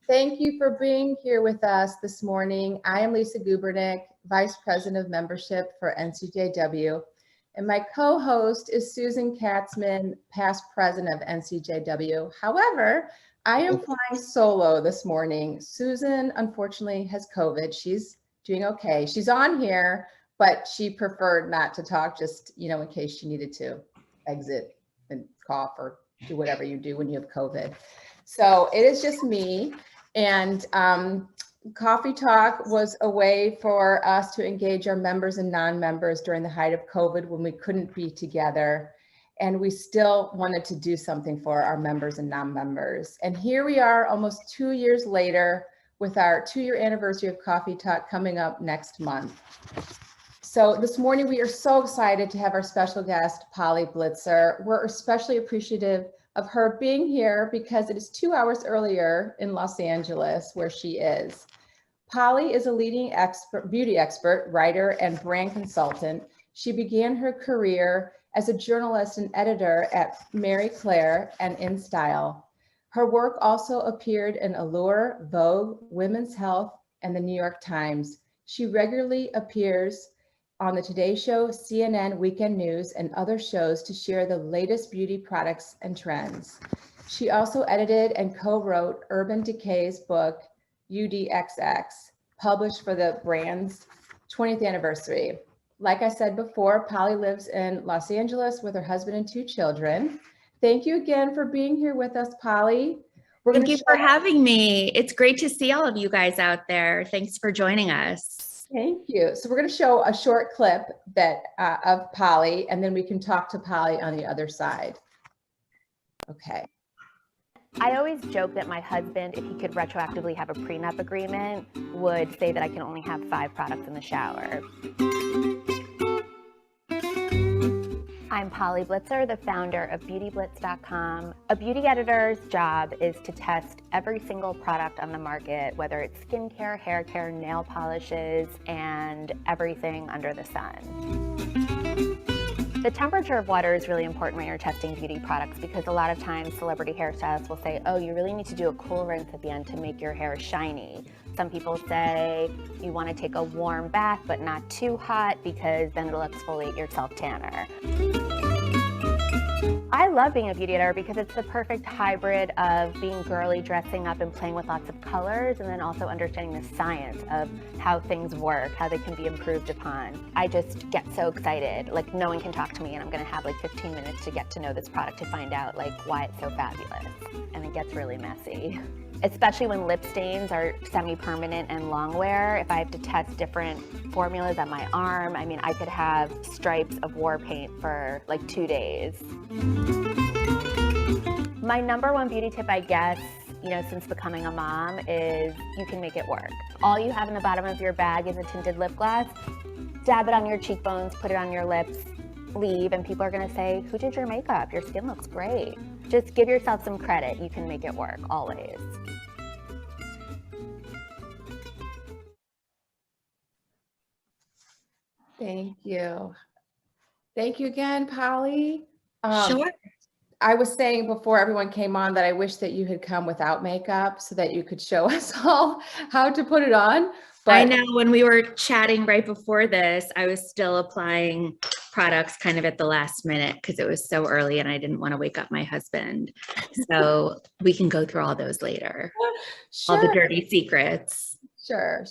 Thank you for being here with us this morning. I am Lisa Gubernick, Vice President of Membership for NCJW, and my co-host is Susan Katzman, past President of NCJW. However, I am flying solo this morning. Susan, unfortunately, has COVID. She's doing okay. She's on here, but she preferred not to talk, just, in case she needed to exit and cough or do whatever you do when you have COVID. So it is just me. And Coffee Talk was a way for us to engage our members and non-members during the height of COVID when we couldn't be together. And we still wanted to do something for our members and non-members. And here we are almost 2 years later with our 2-year anniversary of Coffee Talk coming up next month. So this morning we are so excited to have our special guest, Polly Blitzer. We're especially appreciative of her being here because it is 2 hours earlier in Los Angeles where she is. Polly is a leading beauty expert, writer, and brand consultant. She began her career as a journalist and editor at Marie Claire and InStyle. Her work also appeared in Allure, Vogue, Women's Health, and the New York Times. She regularly appears on the Today Show, CNN Weekend News, and other shows to share the latest beauty products and trends. She also edited and co-wrote Urban Decay's book, UDXX, published for the brand's 20th anniversary. Like I said before, Polly lives in Los Angeles with her husband and 2 children. Thank you again for being here with us, Polly. Thank you for having me. It's great to see all of you guys out there. Thanks for joining us. Thank you. So we're going to show a short clip of Polly, and then we can talk to Polly on the other side. Okay. I always joke that my husband, if he could retroactively have a prenup agreement, would say that I can only have 5 products in the shower. I'm Polly Blitzer, the founder of BeautyBlitz.com. A beauty editor's job is to test every single product on the market, whether it's skincare, hair care, nail polishes, and everything under the sun. The temperature of water is really important when you're testing beauty products because a lot of times celebrity hairstylists will say, oh, you really need to do a cool rinse at the end to make your hair shiny. Some people say you want to take a warm bath but not too hot because then it'll exfoliate your self-tanner. I love being a beauty editor because it's the perfect hybrid of being girly, dressing up, and playing with lots of colors, and then also understanding the science of how things work, how they can be improved upon. I just get so excited. Like, no one can talk to me, and I'm going to have like 15 minutes to get to know this product to find out like why it's so fabulous. And it gets really messy. Especially when lip stains are semi-permanent and long wear. If I have to test different formulas on my arm, I mean, I could have stripes of war paint for like 2 days. My #1 beauty tip, I guess, since becoming a mom is you can make it work. All you have in the bottom of your bag is a tinted lip gloss. Dab it on your cheekbones, put it on your lips, leave, and people are gonna say, who did your makeup? Your skin looks great. Just give yourself some credit. You can make it work, always. Thank you. Thank you again, Polly. Sure. I was saying before everyone came on that I wish that you had come without makeup so that you could show us all how to put it on. But I know when we were chatting right before this, I was still applying products kind of at the last minute because it was so early and I didn't want to wake up my husband. So we can go through all those later. Sure. All the dirty secrets. Sure.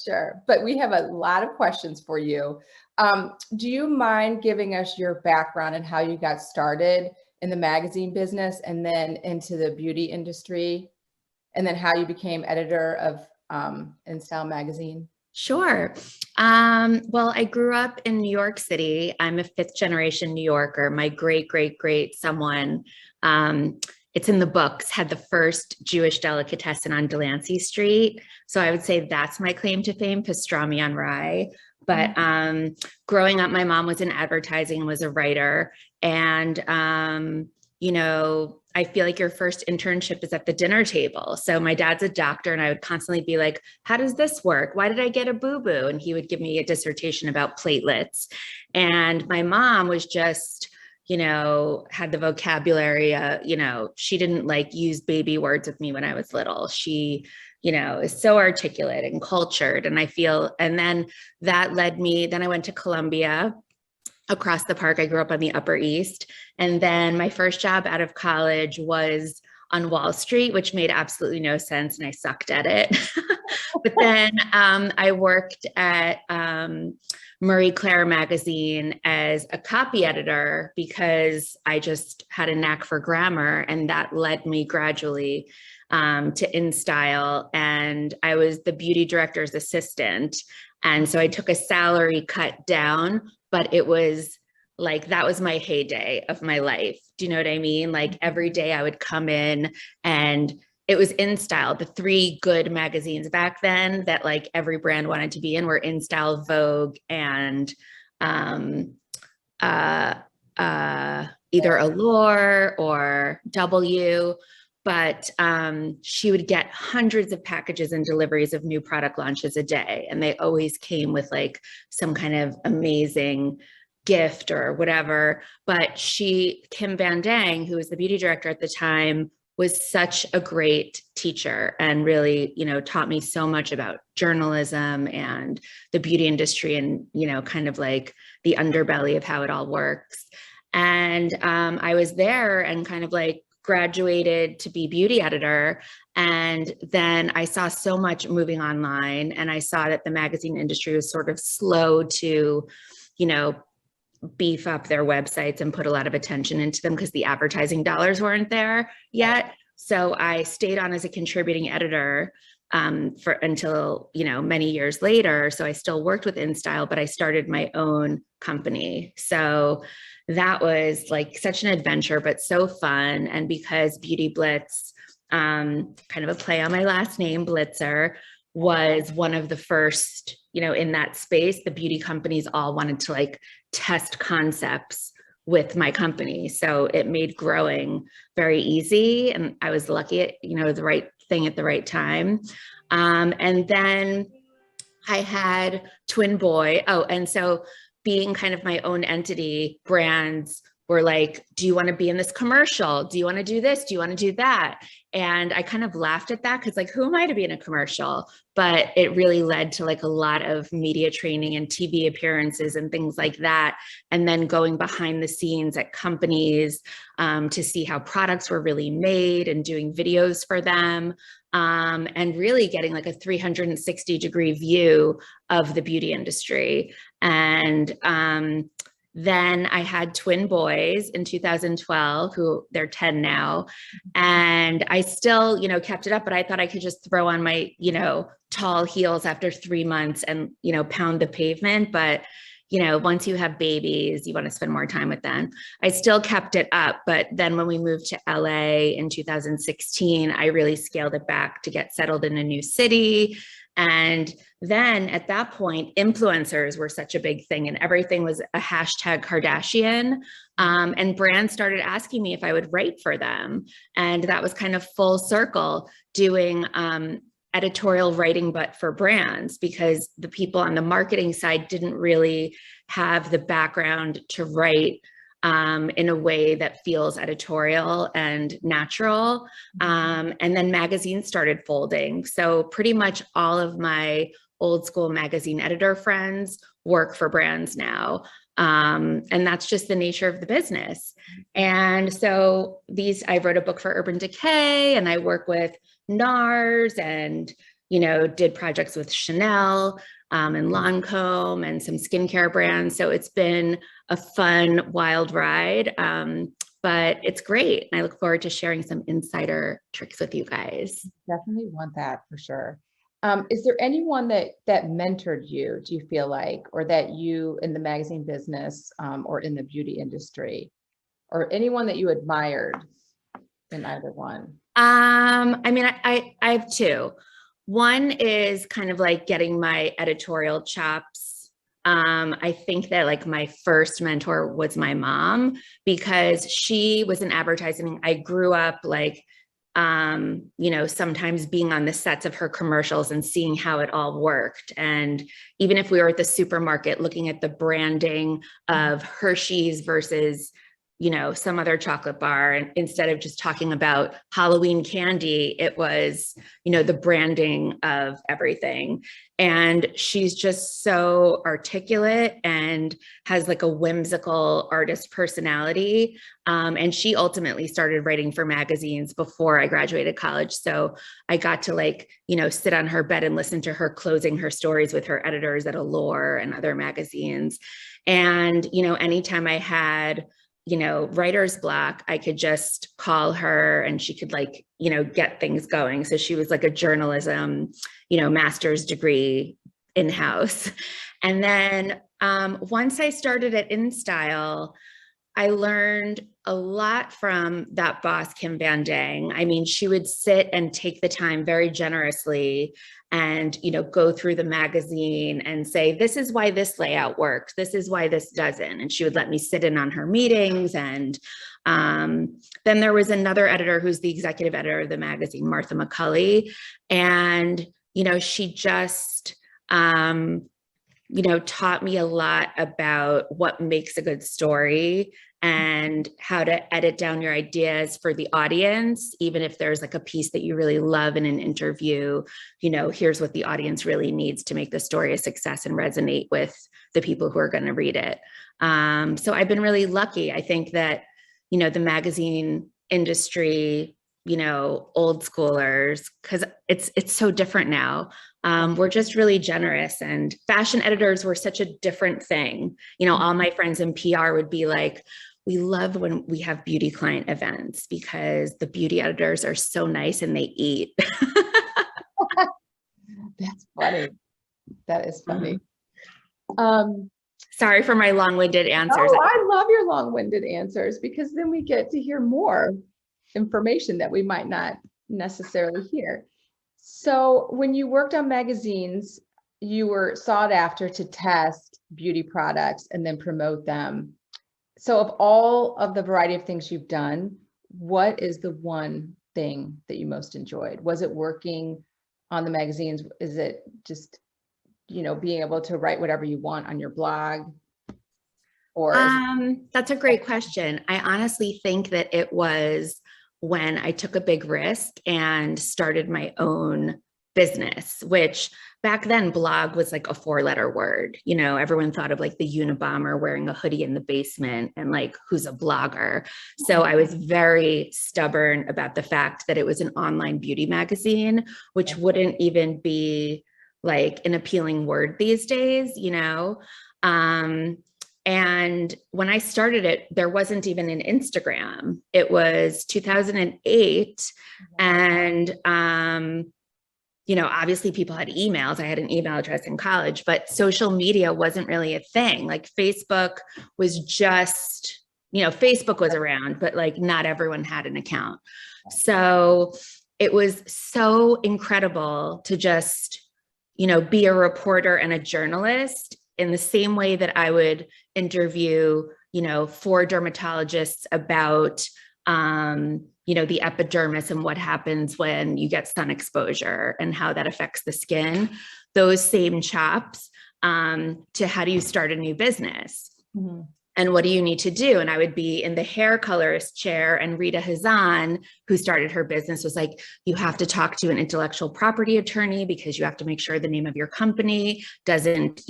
But we have a lot of questions for you. Do you mind giving us your background and how you got started in the magazine business and then into the beauty industry, and then how you became editor of InStyle Magazine? Sure. Well, I grew up in New York City. I'm a 5th generation New Yorker. My great someone, it's in the books, had the first Jewish delicatessen on Delancey Street. So I would say that's my claim to fame, pastrami on rye. But growing up, my mom was in advertising and was a writer. And, I feel like your first internship is at the dinner table. So my dad's a doctor and I would constantly be like, how does this work? Why did I get a boo-boo? And he would give me a dissertation about platelets. And my mom was just, had the vocabulary, she didn't like use baby words with me when I was little. She, is so articulate and cultured. And then that led me, then I went to Columbia across the park. I grew up on the Upper East. And then my first job out of college was on Wall Street, which made absolutely no sense. And I sucked at it. But then I worked at Marie Claire magazine as a copy editor because I just had a knack for grammar, and that led me gradually to InStyle, and I was the beauty director's assistant. And so I took a salary cut down, but it was like, that was my heyday of my life. Do you know what I mean? Like every day I would come in, and it was InStyle, the three good magazines back then that like every brand wanted to be in were InStyle, Vogue, and either Allure or W. But she would get hundreds of packages and deliveries of new product launches a day. And they always came with like some kind of amazing gift or whatever. But Kim Van Dang, who was the beauty director at the time, was such a great teacher and really, taught me so much about journalism and the beauty industry and, kind of like the underbelly of how it all works. And I was there and kind of like graduated to be beauty editor. And then I saw so much moving online, and I saw that the magazine industry was sort of slow to, beef up their websites and put a lot of attention into them because the advertising dollars weren't there yet. So I stayed on as a contributing editor until, many years later. So I still worked with InStyle, but I started my own company. So that was like such an adventure, but so fun. And because Beauty Blitz, kind of a play on my last name, Blitzer, was one of the first, in that space, the beauty companies all wanted to like test concepts with my company. So it made growing very easy. And I was lucky at, the right thing at the right time. And then I had twin boy. Oh, and so being kind of my own entity, brands were like, do you want to be in this commercial? Do you want to do this? Do you want to do that? And I kind of laughed at that because like, who am I to be in a commercial? But it really led to like a lot of media training and TV appearances and things like that. And then going behind the scenes at companies to see how products were really made and doing videos for them. And really getting like a 360-degree view of the beauty industry. And then I had twin boys in 2012, who they're 10 now. And I still, kept it up, but I thought I could just throw on my, tall heels after 3 months and, pound the pavement. But, once you have babies, you want to spend more time with them. I still kept it up. But then when we moved to LA in 2016, I really scaled it back to get settled in a new city. And then at that point, influencers were such a big thing, and everything was a hashtag Kardashian. And brands started asking me if I would write for them. And that was kind of full circle doing editorial writing, but for brands, because the people on the marketing side didn't really have the background to write in a way that feels editorial and natural. And then magazines started folding. So pretty much all of my old school magazine editor friends work for brands now. And that's just the nature of the business. And so I wrote a book for Urban Decay, and I work with NARS and, did projects with SnL and Lancome and some skincare brands. So it's been a fun, wild ride, but it's great. And I look forward to sharing some insider tricks with you guys. Definitely want that for sure. Is there anyone that mentored you, do you feel like, or that you in the magazine business or in the beauty industry, or anyone that you admired in either one? I have two. One is kind of like getting my editorial chops. I think that like my first mentor was my mom, because she was in advertising. I grew up like, sometimes being on the sets of her commercials and seeing how it all worked. And even if we were at the supermarket looking at the branding of Hershey's versus, some other chocolate bar. And instead of just talking about Halloween candy, it was, the branding of everything. And she's just so articulate and has like a whimsical artist personality. And she ultimately started writing for magazines before I graduated college. So I got to sit on her bed and listen to her closing her stories with her editors at Allure and other magazines. And, anytime I had writer's block, I could just call her and she could get things going. So she was like a journalism, master's degree in-house. And then once I started at InStyle, I learned a lot from that boss, Kim Van Dang. I mean, she would sit and take the time very generously and, go through the magazine and say, this is why this layout works. This is why this doesn't. And she would let me sit in on her meetings. And then there was another editor who's the executive editor of the magazine, Martha McCulley. And, she just, taught me a lot about what makes a good story and how to edit down your ideas for the audience. Even if there's like a piece that you really love in an interview, here's what the audience really needs to make the story a success and resonate with the people who are going to read it. So I've been really lucky. I think that, the magazine industry, old schoolers, because it's so different now. We're just really generous, and fashion editors were such a different thing. All my friends in PR would be like, we love when we have beauty client events because the beauty editors are so nice and they eat. That's funny. That is funny. Sorry for my long-winded answers. Oh, I love your long-winded answers because then we get to hear more information that we might not necessarily hear. So when you worked on magazines, you were sought after to test beauty products and then promote them. So of all of the variety of things you've done, what is the one thing that you most enjoyed? Was it working on the magazines? Is it just, being able to write whatever you want on your blog? Or that's a great question. I honestly think that it was when I took a big risk and started my own business, which back then blog was like a 4-letter word. Everyone thought of like the Unabomber wearing a hoodie in the basement and like, who's a blogger? So I was very stubborn about the fact that it was an online beauty magazine, which wouldn't even be like an appealing word these days, and when I started it, there wasn't even an Instagram. It was 2008. And, obviously people had emails. I had an email address in college, but social media wasn't really a thing. Like Facebook was just, Facebook was around, but like not everyone had an account. So it was so incredible to just, be a reporter and a journalist in the same way that I would interview, 4 dermatologists about, the epidermis and what happens when you get sun exposure and how that affects the skin, those same chops to how do you start a new business? Mm-hmm. And what do you need to do? And I would be in the hair colorist chair, and Rita Hazan, who started her business, was like, you have to talk to an intellectual property attorney because you have to make sure the name of your company doesn't,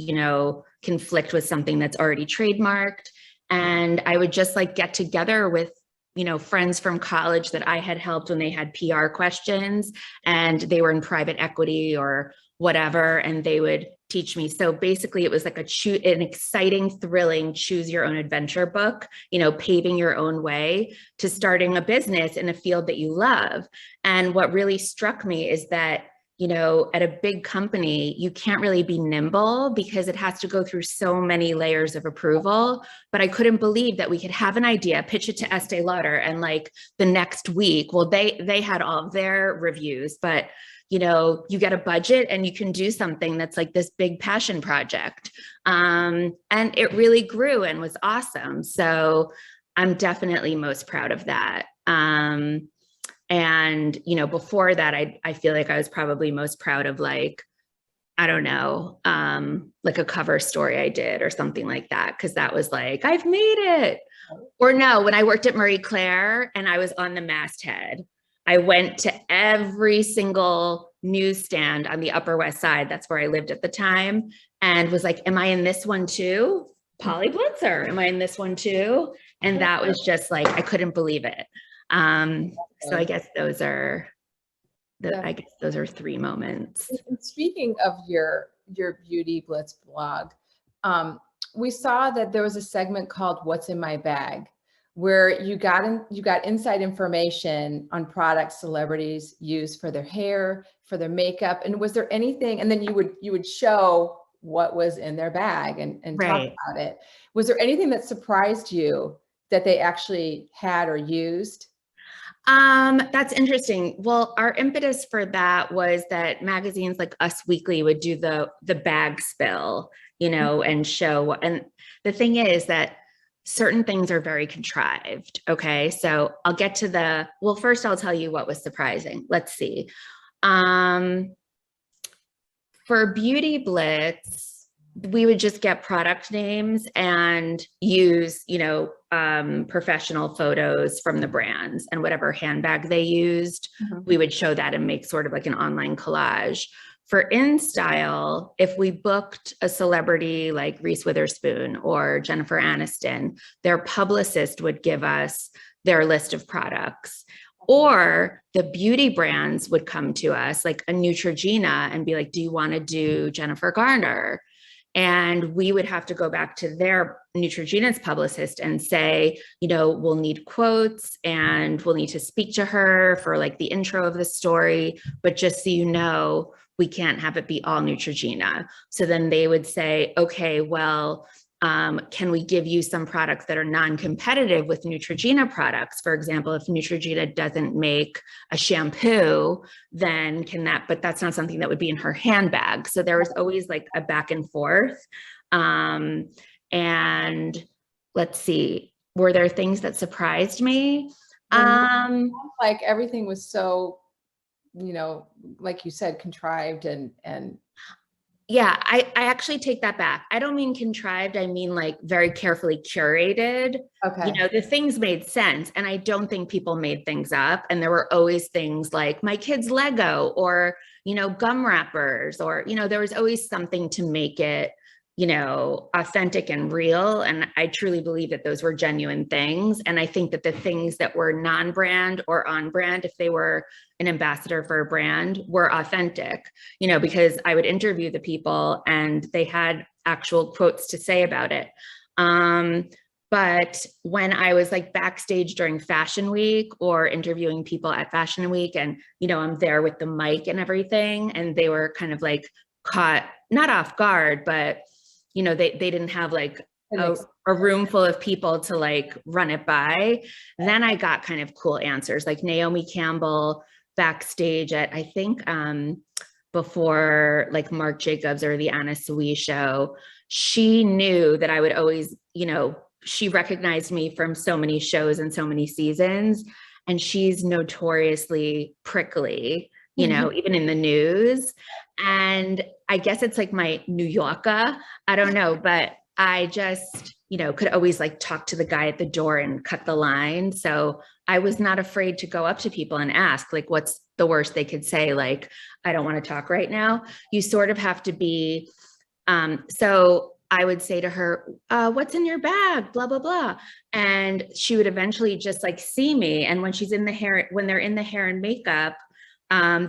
conflict with something that's already trademarked. And I would just like get together with, friends from college that I had helped when they had PR questions and they were in private equity or whatever, and they would teach me. So basically it was like an exciting, thrilling, choose your own adventure book, paving your own way to starting a business in a field that you love. And what really struck me is that, at a big company, you can't really be nimble because it has to go through so many layers of approval. But I couldn't believe that we could have an idea, pitch it to Estee Lauder, and like the next week, well, they had all of their reviews, but you get a budget and you can do something that's like this big passion project. And it really grew and was awesome. So I'm definitely most proud of that. And, before that, I feel like I was probably most proud of like, I don't know, like a cover story I did or something like that. Cause that was like, I've made it. Or no, when I worked at Marie Claire and I was on the masthead, I went to every single newsstand on the Upper West Side. That's where I lived at the time, and was like, am I in this one too? Polly Blitzer, am I in this one too? And that was just like, I couldn't believe it. So I guess those are three moments. And speaking of your Beauty Blitz blog, we saw that there was a segment called "What's in My Bag," where you got inside information on products celebrities use for their hair, for their makeup, and was there anything? And then you would show what was in their bag and talk about it. Was there anything that surprised you that they actually had or used? That's interesting. Well, our impetus for that was that magazines like Us Weekly would do the bag spill, and show. And the thing is that certain things are very contrived. Okay. So I'll get to first I'll tell you what was surprising. Let's see. For Beauty Blitz, we would just get product names and use, professional photos from the brands, and whatever handbag they used, we would show that and make sort of like an online collage. For InStyle, if we booked a celebrity like Reese Witherspoon or Jennifer Aniston, their publicist would give us their list of products. Or the beauty brands would come to us, like a Neutrogena, and be like, do you want to do Jennifer Garner? And we would have to go back to their Neutrogena's publicist and say, we'll need quotes and we'll need to speak to her for like the intro of the story. But just so we can't have it be all Neutrogena. So then they would say, okay, well, can we give you some products that are non-competitive with Neutrogena products? For example, if Neutrogena doesn't make a shampoo, then but that's not something that would be in her handbag. So there was always like a back and forth. And let's see, were there things that surprised me? Like everything was so, like you said, contrived and yeah, I actually take that back. I don't mean contrived. I mean like very carefully curated. Okay. The things made sense. And I don't think people made things up. And there were always things like my kid's Lego or, gum wrappers, or, there was always something to make it, authentic and real. And I truly believe that those were genuine things. And I think that the things that were non-brand or on brand, if they were an ambassador for a brand, were authentic, because I would interview the people and they had actual quotes to say about it. But when I was like backstage during Fashion Week or interviewing people at Fashion Week, and, I'm there with the mic and everything, and they were kind of like caught, not off guard, but they didn't have like a room full of people to like run it by. Then I got kind of cool answers, like Naomi Campbell backstage at, I think, before like Marc Jacobs or the Anna Sui show, she knew that I would always, she recognized me from so many shows and so many seasons, and she's notoriously prickly, even in the news. And I guess it's like my New Yorker. I don't know, but I just, could always like talk to the guy at the door and cut the line. So I was not afraid to go up to people and ask, like, what's the worst they could say? Like, I don't want to talk right now. You sort of have to be, so I would say to her, what's in your bag? Blah, blah, blah. And she would eventually just like see me. And when they're in the hair and makeup,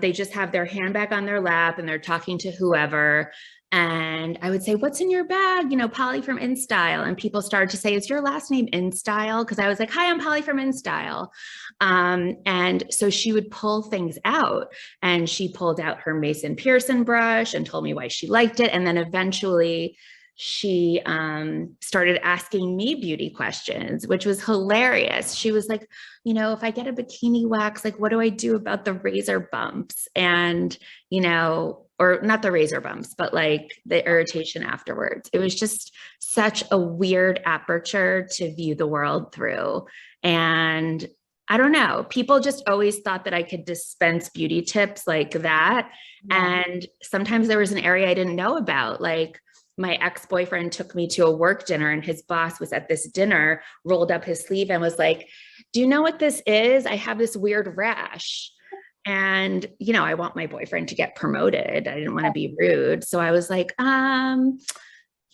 they just have their handbag on their lap and they're talking to whoever. And I would say, what's in your bag? Polly from InStyle. And people started to say, is your last name InStyle? Because I was like, hi, I'm Polly from InStyle. And so she would pull things out, and she pulled out her Mason Pearson brush and told me why she liked it. And then eventually she started asking me beauty questions, which was hilarious. She was like, if I get a bikini wax, like, what do I do about the razor bumps? And, or not the razor bumps, but like the irritation afterwards. It was just such a weird aperture to view the world through. And I don't know, people just always thought that I could dispense beauty tips like that. And sometimes there was an area I didn't know about, like, my ex-boyfriend took me to a work dinner and his boss was at this dinner, rolled up his sleeve and was like, do you know what this is? I have this weird rash. And, I want my boyfriend to get promoted. I didn't want to be rude. So I was like,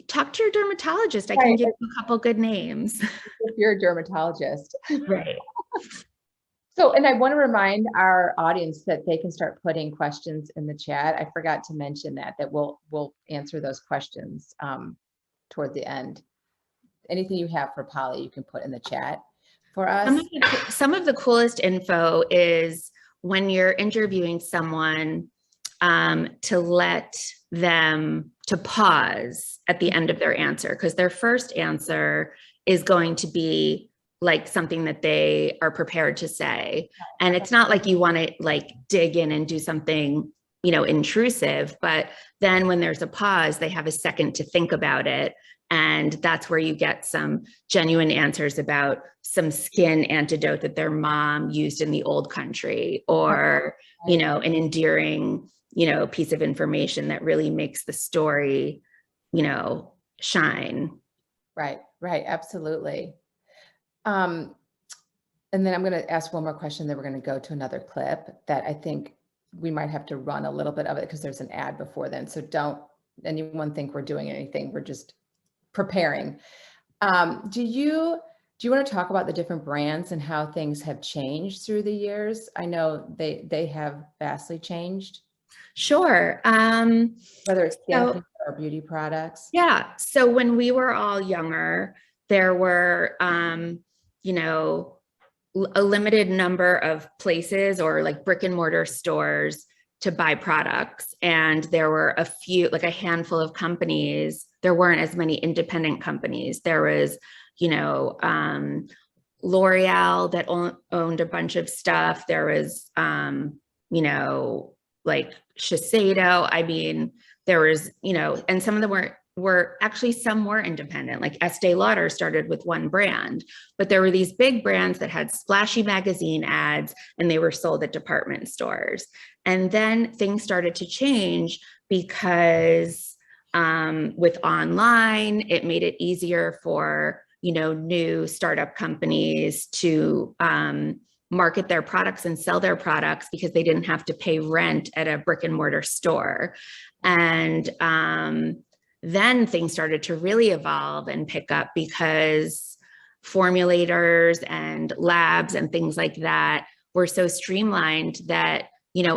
talk to your dermatologist. I can give you a couple good names. If you're a dermatologist. Right. So, and I want to remind our audience that they can start putting questions in the chat. I forgot to mention that we'll answer those questions toward the end. Anything you have for Polly, you can put in the chat for us. Some of the coolest info is when you're interviewing someone, to let them to pause at the end of their answer, because their first answer is going to be like something that they are prepared to say. And it's not like you want to like dig in and do something, intrusive, but then when there's a pause, they have a second to think about it. And that's where you get some genuine answers about some skin antidote that their mom used in the old country, or, an endearing, piece of information that really makes the story, shine. Right. Absolutely. And then I'm going to ask one more question, then we're going to go to another clip that I think we might have to run a little bit of it because there's an ad before then. So don't anyone think we're doing anything. We're just preparing. Do you want to talk about the different brands and how things have changed through the years? I know they have vastly changed. Sure. Whether it's skincare or beauty products. Yeah. So when we were all younger, there were, a limited number of places or like brick and mortar stores to buy products. And there were a handful of companies. There weren't as many independent companies. There was, L'Oreal that owned a bunch of stuff. There was, like Shiseido. I mean, there was, and some of them were actually, some were independent, like Estee Lauder started with one brand, but there were these big brands that had splashy magazine ads and they were sold at department stores. And then things started to change because with online, it made it easier for, new startup companies to market their products and sell their products because they didn't have to pay rent at a brick and mortar store. And then things started to really evolve and pick up because formulators and labs and things like that were so streamlined that,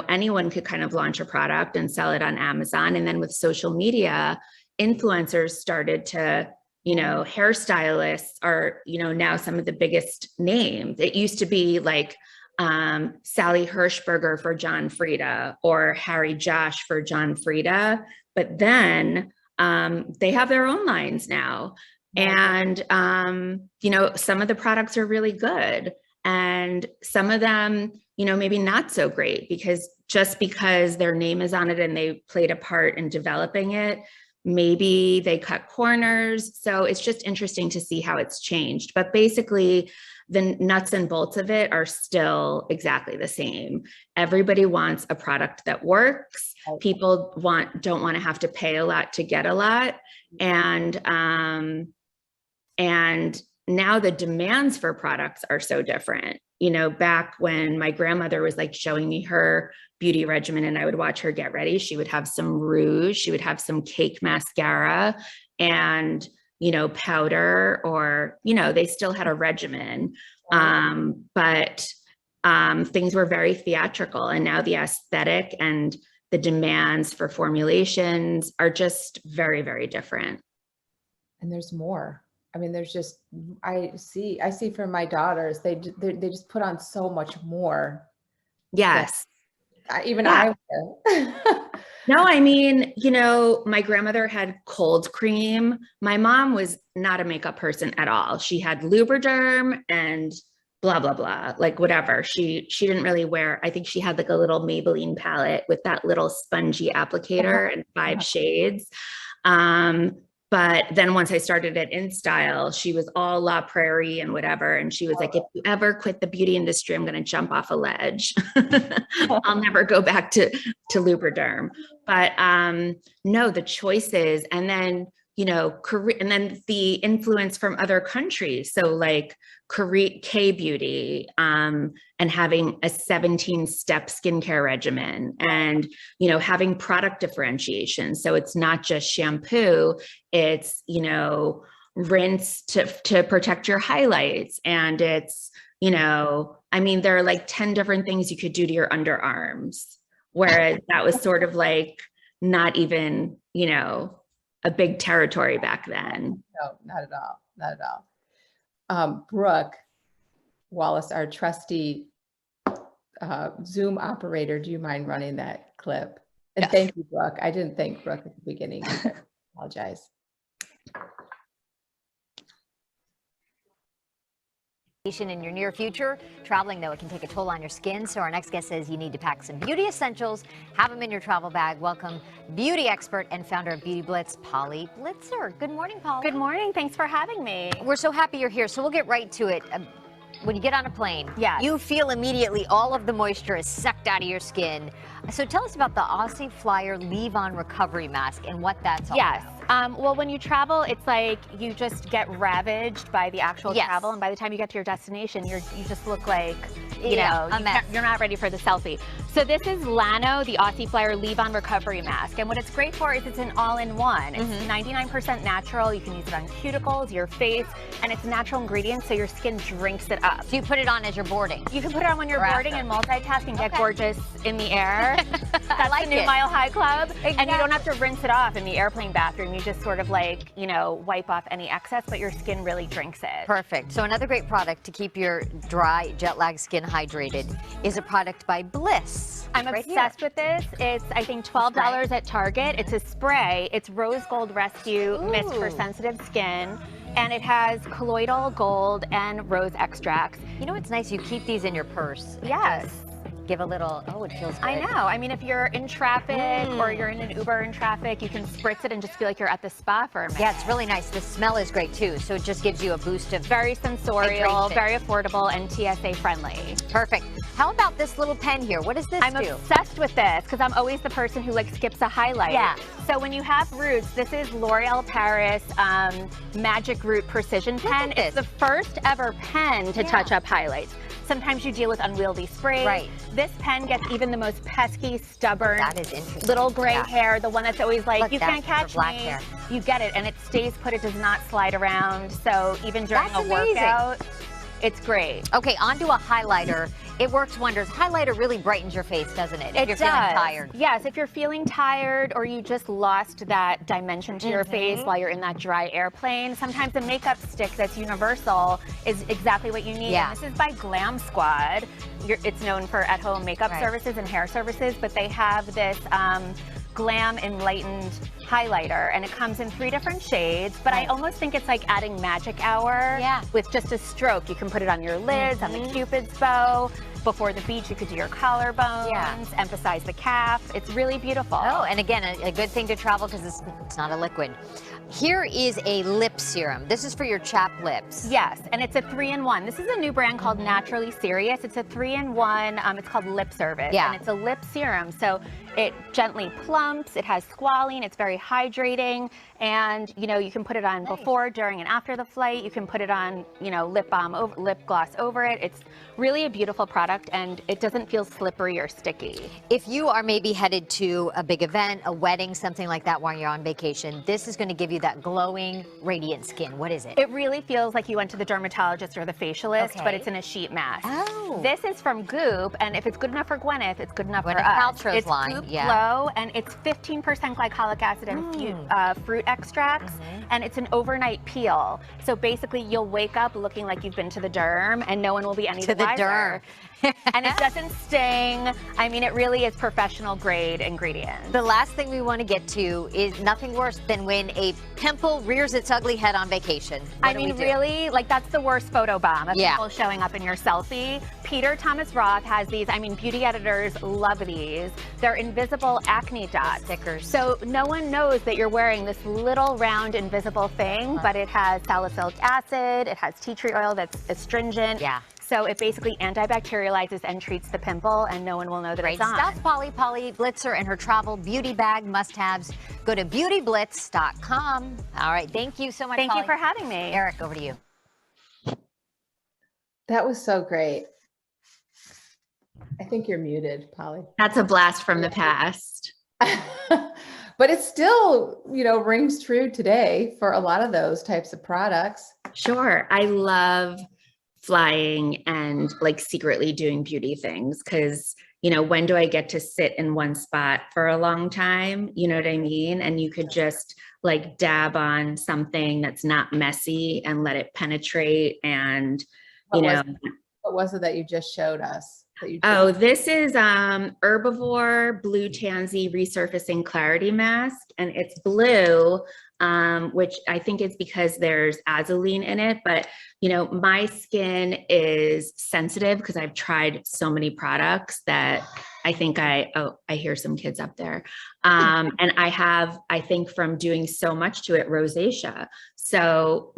anyone could kind of launch a product and sell it on Amazon. And then with social media, influencers started to, hairstylists are, now some of the biggest names. It used to be like Sally Hirschberger for John Frieda or Harry Josh for John Frieda. But then they have their own lines now. And, some of the products are really good. And some of them, maybe not so great because their name is on it and they played a part in developing it, maybe they cut corners. So it's just interesting to see how it's changed. But basically, the nuts and bolts of it are still exactly the same. Everybody wants a product that works. People don't want to have to pay a lot to get a lot. And now the demands for products are so different. Back when my grandmother was like showing me her beauty regimen and I would watch her get ready, she would have some rouge, she would have some cake mascara and, powder, or, they still had a regimen. But things were very theatrical, and now the aesthetic and the demands for formulations are just very, very different. And there's more. I mean, there's just, I see from my daughters, they just put on so much more. Yes. I wear. No, I mean, my grandmother had cold cream. My mom was not a makeup person at all. She had Lubriderm and blah, blah, blah, like whatever. She didn't really wear, I think she had like a little Maybelline palette with that little spongy applicator and 5 shades. But then once I started at InStyle, she was all La Prairie and whatever. And she was like, if you ever quit the beauty industry, I'm going to jump off a ledge. I'll never go back to Lubriderm. But no, the choices, and then, you know, and then the influence from other countries. So like K-beauty, and having a 17-step skincare regimen, and, you know, having product differentiation. So it's not just shampoo, it's, you know, rinse to protect your highlights. And it's, you know, I mean, there are like 10 different things you could do to your underarms, whereas that was sort of like not even, you know, a big territory back then. No, not at all. Not at all. Brooke Wallace, our trusty Zoom operator, do you mind running that clip? And thank you, Brooke. I didn't thank Brooke at the beginning. I apologize. In your near future. Traveling, though, it can take a toll on your skin. So our next guest says you need to pack some beauty essentials, have them in your travel bag. Welcome beauty expert and founder of Beauty Blitz, Polly Blitzer. Good morning, Polly. Good morning. Thanks for having me. We're so happy you're here. So we'll get right to it. When you get on a plane, yes, you feel immediately all of the moisture is sucked out of your skin. So tell us about the Aussie Flyer Leave-On Recovery Mask and what that's all about. Well, when you travel, it's like you just get ravaged by the actual travel, and by the time you get to your destination, you just look like, you know, you're not ready for the selfie. So this is Lano, the Aussie Flyer Leave-On Recovery Mask, and what it's great for is it's an all-in-one. It's 99% natural. You can use it on cuticles, your face, and it's natural ingredients, so your skin drinks it up. So you put it on as you're boarding? You can put it on when you're boarding and multitask and get gorgeous in the air. That's like the new Mile High Club. Exactly. And you don't have to rinse it off in the airplane bathroom. You just sort of like, you know, wipe off any excess, but your skin really drinks it. Perfect. So another great product to keep your dry, jet-lagged skin hydrated is a product by Bliss. I'm obsessed with this. It's, I think, $12 at Target. It's a spray. It's Rose Gold Rescue Mist for sensitive skin. And it has colloidal gold and rose extracts. You know what's nice? You keep these in your purse. Yes. Give a little, oh, it feels good. I know. I mean, if you're in traffic or you're in an Uber in traffic, you can spritz it and just feel like you're at the spa for a minute. Yeah, it's really nice. The smell is great too. So it just gives you a boost of very sensorial, very affordable, and TSA friendly. Perfect. How about this little pen here? What does this do? I'm obsessed with this because I'm always the person who like skips a highlight. Yeah. So when you have roots, this is L'Oreal Paris Magic Root Precision Pen. It's the first ever pen to touch up highlights. Sometimes you deal with unwieldy sprays. Right. This pen gets even the most pesky, stubborn, that is interesting. Little gray hair, the one that's always like, you can't catch black me. Hair. You get it, and it stays put. It does not slide around. So even during a workout, it's great. Okay, onto a highlighter. It works wonders. Highlighter really brightens your face, doesn't it? If you're feeling tired. Yes, if you're feeling tired or you just lost that dimension to your face while you're in that dry airplane, sometimes a makeup stick that's universal is exactly what you need. Yeah. And this is by Glam Squad. It's known for at-home makeup services and hair services, but they have this Glam Enlightened highlighter, and it comes in 3 different shades, but I almost think it's like adding magic hour with just a stroke. You can put it on your lids, on the Cupid's bow. Before the beach, you could do your collarbones, emphasize the calf. It's really beautiful. Oh, and again, a good thing to travel because it's not a liquid. Here is a lip serum. This is for your chapped lips. Yes, and it's a 3-in-1. This is a new brand called Naturally Serious. It's a 3-in-1. It's called Lip Service, and it's a lip serum. So it gently plumps. It has squalene. It's very hydrating, and you know you can put it on before, during, and after the flight. You can put it on, you know, lip balm, lip gloss over it. It's really a beautiful product, and it doesn't feel slippery or sticky. If you are maybe headed to a big event, a wedding, something like that while you're on vacation, this is going to give you that glowing, radiant skin. What is it? It really feels like you went to the dermatologist or the facialist, but it's in a sheet mask. Oh. This is from Goop, and if it's good enough for Gwyneth, it's good enough for us. Paltrow's It's line. Goop Glow, and it's 15% glycolic acid and fruit extracts, and it's an overnight peel. So basically, you'll wake up looking like you've been to the derm, and no one will be any the wiser. and it doesn't sting. I mean, it really is professional grade ingredients. The last thing we want to get to is nothing worse than when a pimple rears its ugly head on vacation. I mean, really, like that's the worst photo bomb of people showing up in your selfie. Peter Thomas Roth has these. I mean, beauty editors love these. They're invisible acne dots. Stickers. So no one knows that you're wearing this little round invisible thing, but it has salicylic acid, it has tea tree oil that's astringent. Yeah. So it basically antibacterializes and treats the pimple, and no one will know that Great it's on. stuff, Polly Blitzer and her travel beauty bag must-haves. Go to beautyblitz.com. All right, thank you so much, Thank Polly. you for having me. Eric, over to you. That was so great. I think you're muted, Polly. That's a blast from the past. But it still, rings true today for a lot of those types of products. Sure. I love flying and like secretly doing beauty things because, when do I get to sit in one spot for a long time? You know what I mean? And you could just like dab on something that's not messy and let it penetrate. And, What was it that you just showed us? This is Herbivore Blue Tansy Resurfacing Clarity Mask, and it's blue, which I think is because there's azulene in it. But, my skin is sensitive because I've tried so many products that I think I hear some kids up there. And I think from doing so much to it, rosacea. So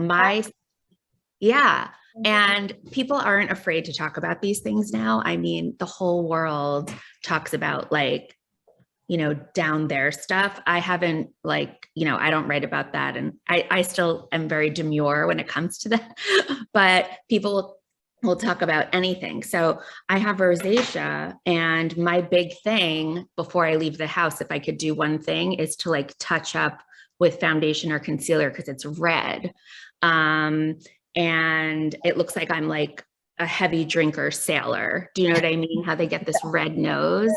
and people aren't afraid to talk about these things now. I mean, the whole world talks about down there stuff. I haven't I don't write about that. And I still am very demure when it comes to that, but people will talk about anything. So I have rosacea, and my big thing before I leave the house, if I could do one thing, is to touch up with foundation or concealer because it's red. And it looks like I'm like a heavy drinker sailor. Do you know what I mean? How they get this red nose.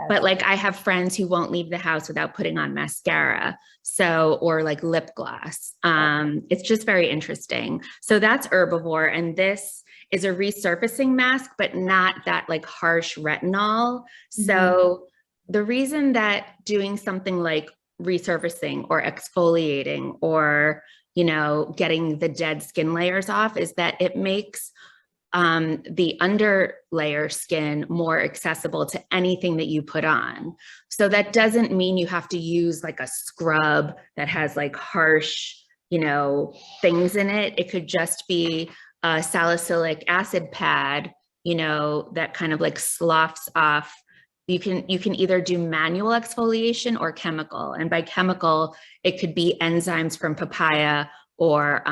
But I have friends who won't leave the house without putting on mascara. Or lip gloss. It's just very interesting. So that's Herbivore. And this is a resurfacing mask, but not that harsh retinol. So the reason that doing something like resurfacing or exfoliating or getting the dead skin layers off is that it makes the underlayer skin more accessible to anything that you put on. So that doesn't mean you have to use a scrub that has harsh, things in it. It could just be a salicylic acid pad, that kind of sloughs off. You can either do manual exfoliation or chemical. And by chemical, it could be enzymes from papaya or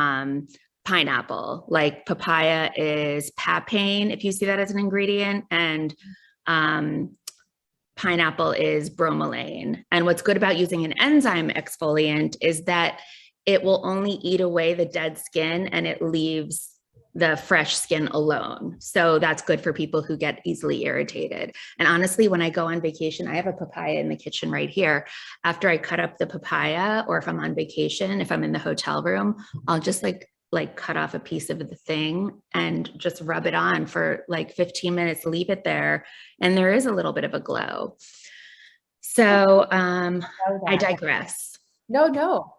pineapple. Papaya is papain, if you see that as an ingredient, and pineapple is bromelain. And what's good about using an enzyme exfoliant is that it will only eat away the dead skin and it leaves the fresh skin alone. So that's good for people who get easily irritated. And honestly, when I go on vacation, I have a papaya in the kitchen right here. After I cut up the papaya, or if I'm on vacation, if I'm in the hotel room, I'll just cut off a piece of the thing and just rub it on for 15 minutes, leave it there. And there is a little bit of a glow. So I digress. No.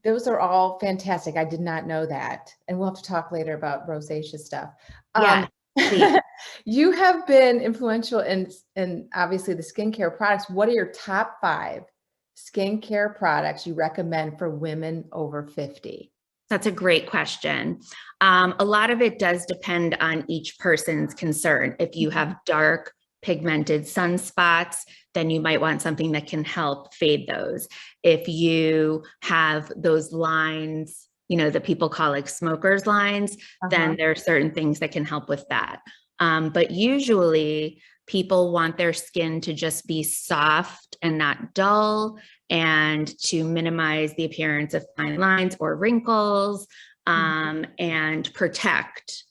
Those are all fantastic. I did not know that. And we'll have to talk later about rosacea stuff. Yeah. You have been influential in obviously the skincare products. What are your top 5 skincare products you recommend for women over 50? That's a great question. A lot of it does depend on each person's concern. If you have dark pigmented sunspots, then you might want something that can help fade those. If you have those lines, that people call smoker's lines, then there are certain things that can help with that. But usually people want their skin to just be soft and not dull, and to minimize the appearance of fine lines or wrinkles, and protect.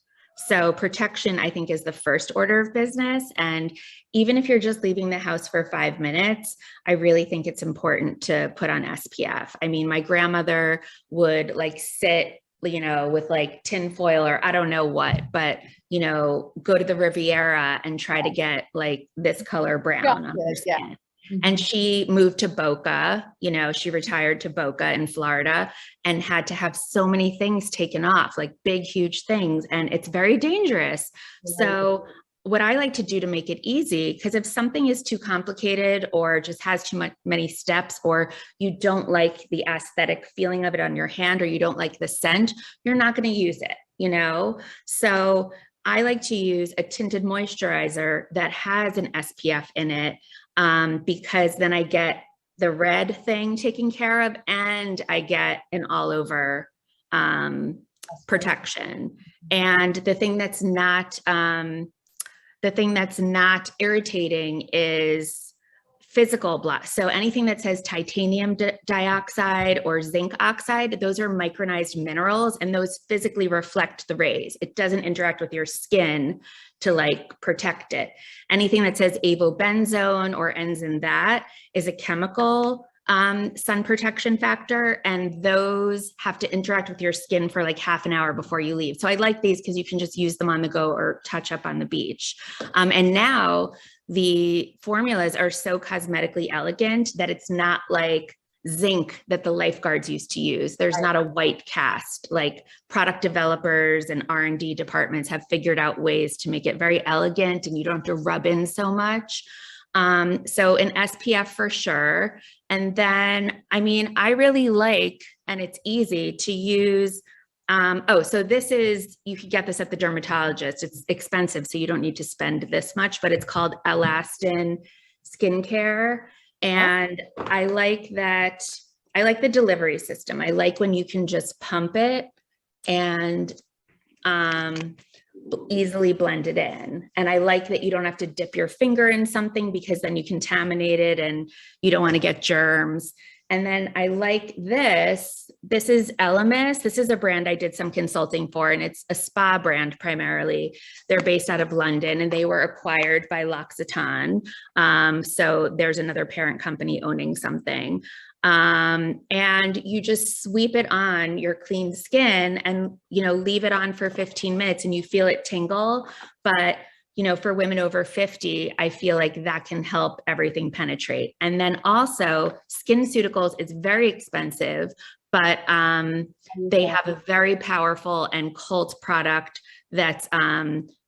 So protection, I think, is the first order of business. And even if you're just leaving the house for 5 minutes, I really think it's important to put on SPF. I mean, my grandmother would sit you know, with like tinfoil or I don't know what, but, you know, go to the Riviera and try to get like this color brown on her skin. And she moved to Boca, you know, she retired to Boca in Florida and had to have so many things taken off, like big, huge things. And it's very dangerous. So what I like to do to make it easy, because if something is too complicated or just has too many steps, or you don't like the aesthetic feeling of it on your hand, or you don't like the scent, you're not going to use it, you know? So I like to use a tinted moisturizer that has an SPF in it, because then I get the red thing taken care of and I get an all over protection. And the thing that's not irritating is physical blast. So anything that says titanium dioxide or zinc oxide, those are micronized minerals and those physically reflect the rays. It doesn't interact with your skin to like protect it. Anything that says avobenzone or ends in that is a chemical sun protection factor, and those have to interact with your skin for like half an hour before you leave. So I like these because you can just use them on the go or touch up on the beach. And now the formulas are so cosmetically elegant that it's not like zinc that the lifeguards used to use. There's not a white cast. Like product developers and R&D departments have figured out ways to make it very elegant and you don't have to rub in so much. So an SPF for sure. And then, I mean, I really like, and it's easy to use. So this is, you could get this at the dermatologist. It's expensive, so you don't need to spend this much, but it's called Elastin Skincare. And I like that. I like the delivery system. I like when you can just pump it and easily blend it in. And I like that you don't have to dip your finger in something because then you contaminate it and you don't want to get germs. And then I like this. This is Elemis. This is a brand I did some consulting for, and it's a spa brand primarily. They're based out of London and they were acquired by L'Occitane. So there's another parent company owning something. And you just sweep it on your clean skin and, you know, leave it on for 15 minutes and you feel it tingle. But, you know, for women over 50, I feel like that can help everything penetrate. And then also SkinCeuticals is very expensive, but they have a very powerful and cult product that's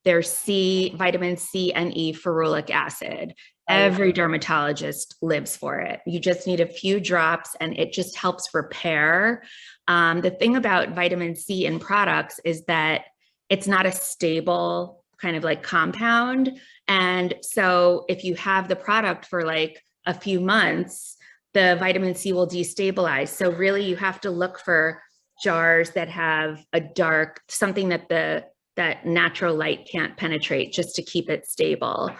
their vitamin C and E ferulic acid. Every dermatologist lives for it. You just need a few drops and it just helps repair. The thing about vitamin C in products is that it's not a stable kind of like compound. And so if you have the product for like a few months, the vitamin C will destabilize. So really you have to look for jars that have a dark, something that that natural light can't penetrate just to keep it stable.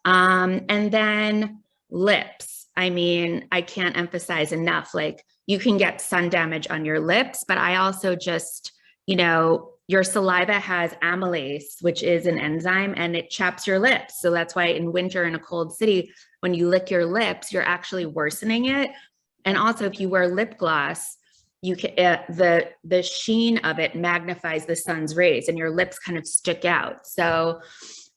And then lips. I mean, I can't emphasize enough, like you can get sun damage on your lips, but I also just, you know, your saliva has amylase, which is an enzyme, and it chaps your lips. So that's why in winter in a cold city, when you lick your lips, you're actually worsening it. And also if you wear lip gloss, you can, the sheen of it magnifies the sun's rays and your lips kind of stick out. So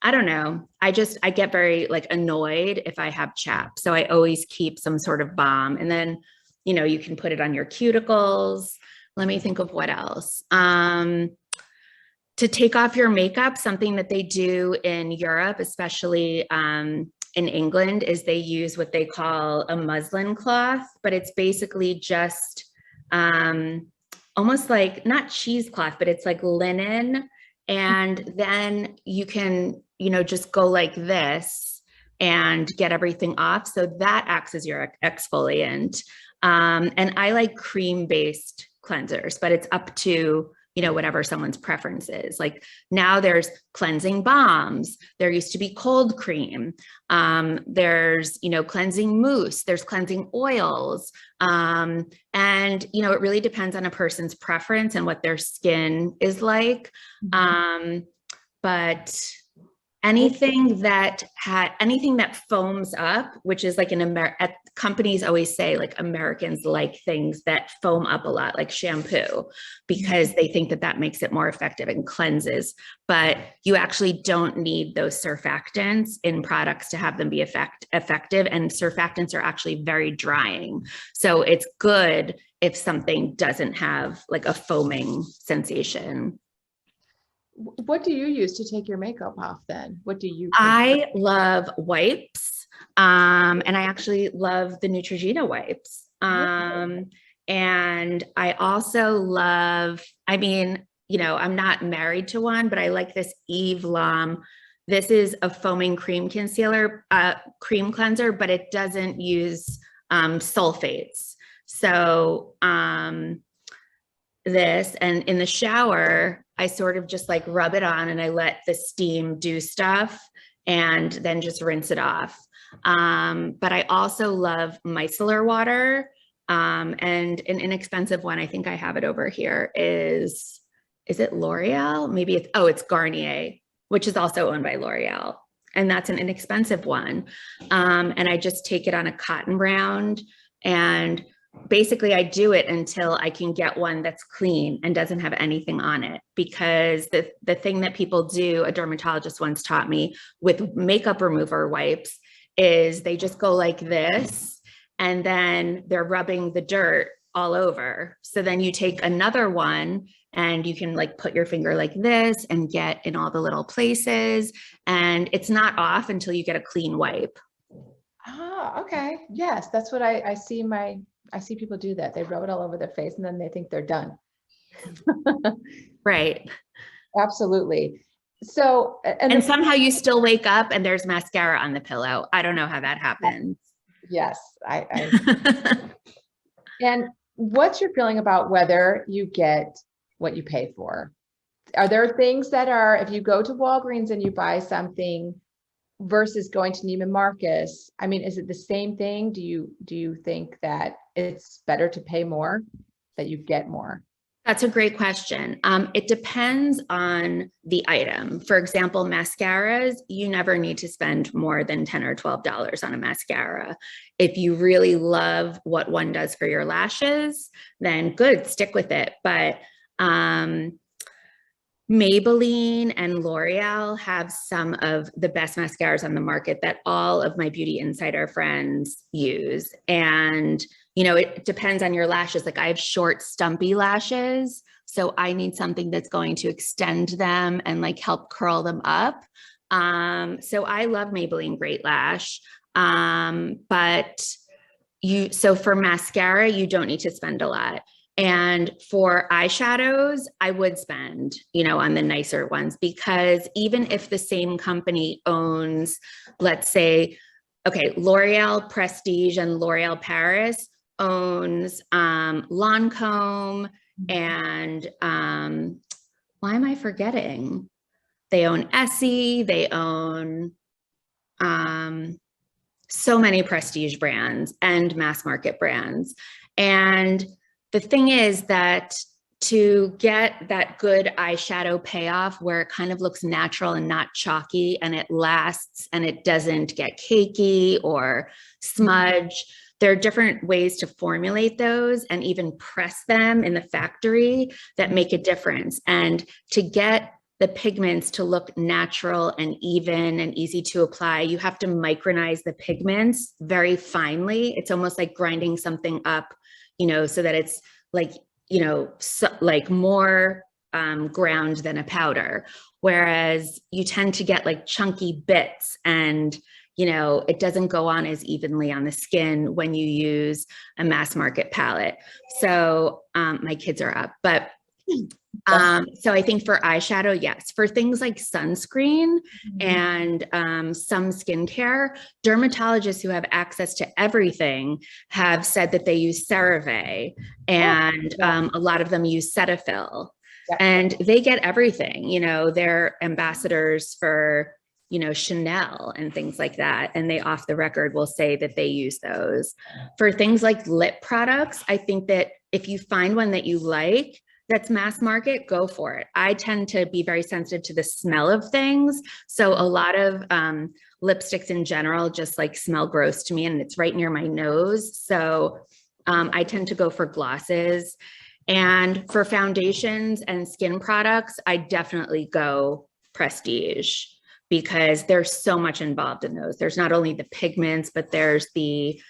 I don't know. I get very like annoyed if I have chaps. So I always keep some sort of balm, and then, you know, you can put it on your cuticles. Let me think of what else. To take off your makeup, something that they do in Europe, especially in England, is they use what they call a muslin cloth, but it's basically just almost like not cheesecloth, but it's like linen. And then you can, you know, just go like this and get everything off. So that acts as your exfoliant. And I like cream-based cleansers, but it's up to, you know, whatever someone's preference is. Like now there's cleansing balms. There used to be cold cream. There's, you know, cleansing mousse. There's cleansing oils. And, you know, it really depends on a person's preference and what their skin is like. But anything that foams up, which is like companies always say like Americans like things that foam up a lot, like shampoo, because they think that makes it more effective and cleanses. But you actually don't need those surfactants in products to have them be effective. And surfactants are actually very drying. So it's good if something doesn't have like a foaming sensation. What do you use to take your makeup off then? What do you? I love wipes. And I actually love the Neutrogena wipes. And I also love, I'm not married to one, but I like this Eve Lom. This is a foaming cream concealer, cream cleanser, but it doesn't use sulfates. So this, and in the shower, I sort of just like rub it on and I let the steam do stuff and then just rinse it off. But I also love micellar water. And an inexpensive one, I think I have it over here, is it L'Oreal? Maybe it's Garnier, which is also owned by L'Oreal. And that's an inexpensive one. And I just take it on a cotton round, and basically I do it until I can get one that's clean and doesn't have anything on it. Because the thing that people do, a dermatologist once taught me with makeup remover wipes, is they just go like this and then they're rubbing the dirt all over. So then you take another one and you can like put your finger like this and get in all the little places, and it's not off until you get a clean wipe. Ah, okay. Yes, that's what I see. I see people do that. They rub it all over their face and then they think they're done. Right. Absolutely. So, and somehow you still wake up and there's mascara on the pillow. I don't know how that happens. Yes. And what's your feeling about whether you get what you pay for? Are there things that are, if you go to Walgreens and you buy something versus going to Neiman Marcus, is it the same thing? Do you think that it's better to pay more, that you get more? That's a great question. It depends on the item. For example, mascaras, you never need to spend more than $10 or $12 on a mascara. If you really love what one does for your lashes, then good, stick with it. But Maybelline and L'Oreal have some of the best mascaras on the market that all of my Beauty Insider friends use. And, it depends on your lashes. Like I have short, stumpy lashes, so I need something that's going to extend them and like help curl them up. So I love Maybelline Great Lash. So for mascara, you don't need to spend a lot. And for eyeshadows, I would spend, on the nicer ones, because even if the same company owns, let's say, okay, L'Oreal Prestige and L'Oreal Paris owns Lancome and why am I forgetting? They own Essie, they own so many prestige brands and mass market brands. And the thing is that to get that good eyeshadow payoff where it kind of looks natural and not chalky and it lasts and it doesn't get cakey or smudge, there are different ways to formulate those and even press them in the factory that make a difference. And to get the pigments to look natural and even and easy to apply, you have to micronize the pigments very finely. It's almost like grinding something up, so that it's like, like more ground than a powder. Whereas you tend to get like chunky bits and, it doesn't go on as evenly on the skin when you use a mass market palette. So my kids are up, but so I think for eyeshadow, yes. For things like sunscreen and some skincare, dermatologists who have access to everything have said that they use CeraVe, and a lot of them use Cetaphil, and they get everything. They're ambassadors for SnL and things like that, and they off the record will say that they use those. For things like lip products, I think that if you find one that you like, that's mass market, go for it. I tend to be very sensitive to the smell of things. So a lot of lipsticks in general just like smell gross to me, and it's right near my nose. So I tend to go for glosses. And for foundations and skin products, I definitely go prestige, because there's so much involved in those. There's not only the pigments, but there's the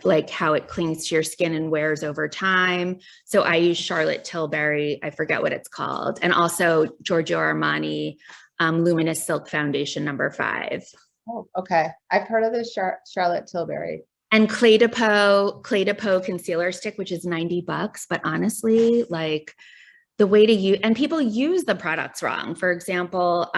like how it clings to your skin and wears over time. So I use Charlotte Tilbury, I forget what it's called, and also Giorgio Armani Luminous Silk Foundation number 5. Oh, okay. I've heard of this Charlotte Tilbury. And Clé de Peau concealer stick, which is $90, but honestly, like the way to use, and people use the products wrong. For example,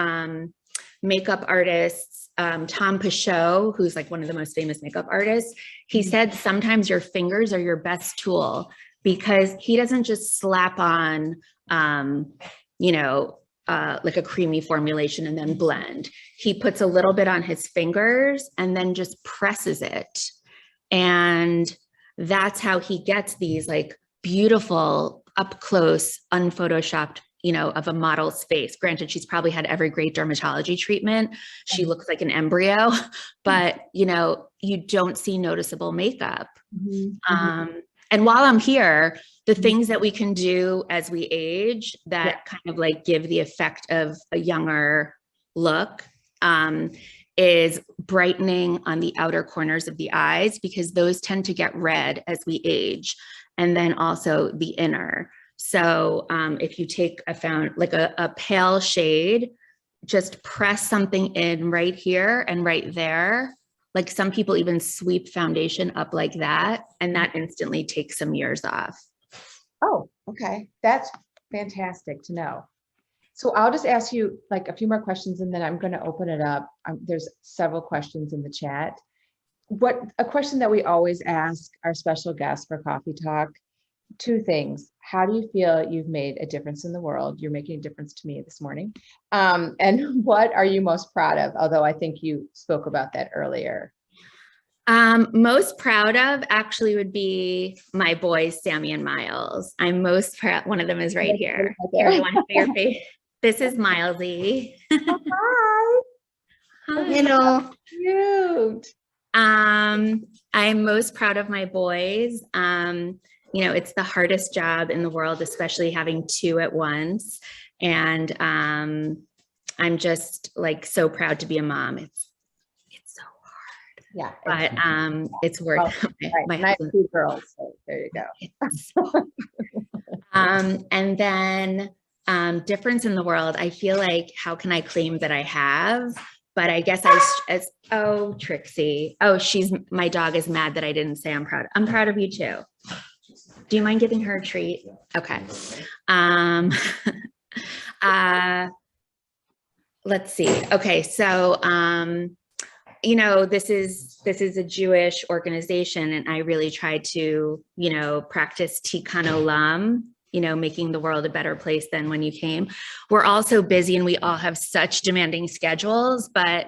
makeup artists, Tom Pichot, who's like one of the most famous makeup artists, he said sometimes your fingers are your best tool, because he doesn't just slap on, like a creamy formulation and then blend. He puts a little bit on his fingers and then just presses it. And that's how he gets these like beautiful up close, unphotoshopped, of a model's face. Granted, she's probably had every great dermatology treatment. She looks like an embryo, but you don't see noticeable makeup. And while I'm here, the things that we can do as we age that kind of like give the effect of a younger look is brightening on the outer corners of the eyes, because those tend to get red as we age. And then also the inner. So if you take a pale shade, just press something in right here and right there. Like some people even sweep foundation up like that, and that instantly takes some years off. Oh, okay. That's fantastic to know. So I'll just ask you like a few more questions, and then I'm going to open it up. There's several questions in the chat. A question that we always ask our special guests for Coffee Talk, 2 things. How do you feel you've made a difference in the world? You're making a difference to me this morning. And what are you most proud of? Although I think you spoke about that earlier. Most proud of actually would be my boys, Sammy and Miles. I'm most proud. One of them is right here. Here, you want to see your face? This is Milesy. Hi. Hi. Cute. I'm most proud of my boys. It's the hardest job in the world, especially having 2 at once. And I'm just like so proud to be a mom. It's so hard. Yeah. But it's worth it. Right. I have 2 girls, so there you go. And then difference in the world. I feel like, how can I claim that I have? But I guess oh, Trixie. Oh, my dog is mad that I didn't say I'm proud. I'm proud of you too. Do you mind giving her a treat? Okay. Let's see. Okay. So, this is a Jewish organization, and I really try to, practice tikkun olam, making the world a better place than when you came. We're all so busy and we all have such demanding schedules, but